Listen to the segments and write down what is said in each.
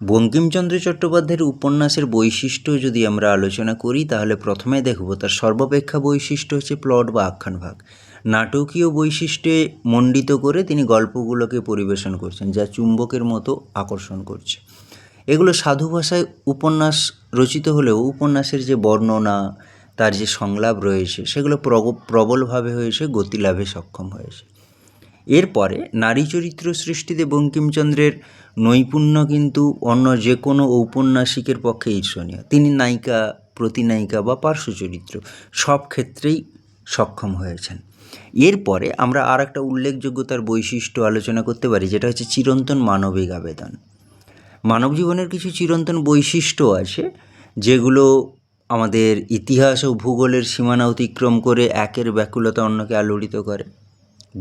বঙ্কিমচন্দ্র চট্টোপাধ্যায়ের উপন্যাসের বৈশিষ্ট্য যদি আমরা আলোচনা করি তাহলে প্রথমে দেখব তার সর্বাপেক্ষা বৈশিষ্ট্য হচ্ছে প্লট বা আখ্যানভাগ। নাটকীয় বৈশিষ্ট্যে মণ্ডিত করে তিনি গল্পগুলোকে পরিবেশন করছেন, যা চুম্বকের মতো আকর্ষণ করছে। এগুলো সাধু ভাষায় উপন্যাস রচিত হলেও উপন্যাসের যে বর্ণনা, তার যে সংলাপ রয়েছে, সেগুলো প্রবলভাবে হয়েছে, গতিলাভে সক্ষম হয়েছে। এরপরে নারী চরিত্র সৃষ্টিতে বঙ্কিমচন্দ্রের নৈপুণ্য কিন্তু অন্য যে কোনো ঔপন্যাসিকের পক্ষে ঈর্ষণীয়। তিনি নায়িকা, প্রতিনায়িকা বা পার্শ্ব চরিত্র সব ক্ষেত্রেই সক্ষম হয়েছেন। এরপরে আমরা আর একটা উল্লেখযোগ্য তার বৈশিষ্ট্য আলোচনা করতে পারি, যেটা হচ্ছে চিরন্তন মানবিক আবেদন। মানব জীবনের কিছু চিরন্তন বৈশিষ্ট্য আছে যেগুলো আমাদের ইতিহাস ও ভূগোলের সীমানা অতিক্রম করে একের ব্যাকুলতা অন্যকে আলোড়িত করে।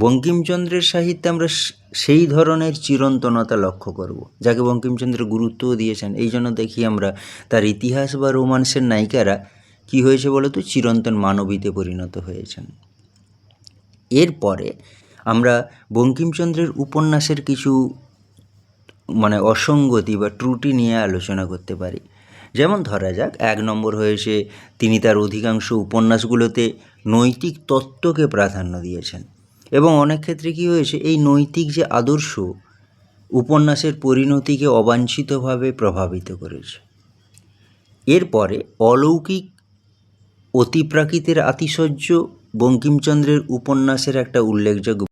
বঙ্কিমচন্দ্রের সাহিত্যে আমরা সেই ধরনের চিরন্তনতা লক্ষ্য করব, যাকে বঙ্কিমচন্দ্র গুরুত্বও দিয়েছেন। এই জন্য দেখি আমরা তার ইতিহাস বা রোমান্সের নায়িকারা কি হয়েছে বলতো, চিরন্তন মানবীতে পরিণত হয়েছেন। এরপরে আমরা বঙ্কিমচন্দ্রের উপন্যাসের কিছু অসঙ্গতি বা ত্রুটি নিয়ে আলোচনা করতে পারি। যেমন ধরা যাক, 1 নম্বর হয়েছে তিনি তার অধিকাংশ উপন্যাসগুলোতে নৈতিক তত্ত্বকে প্রাধান্য দিয়েছেন, এবং অনেক ক্ষেত্রে কী হয়েছে, এই নৈতিক যে আদর্শ উপন্যাসের পরিণতিকে অবাঞ্ছিতভাবে প্রভাবিত করেছে। এরপরে অলৌকিক অতিপ্রাকৃতের আতিশয্য বঙ্কিমচন্দ্রের উপন্যাসের একটা উল্লেখযোগ্য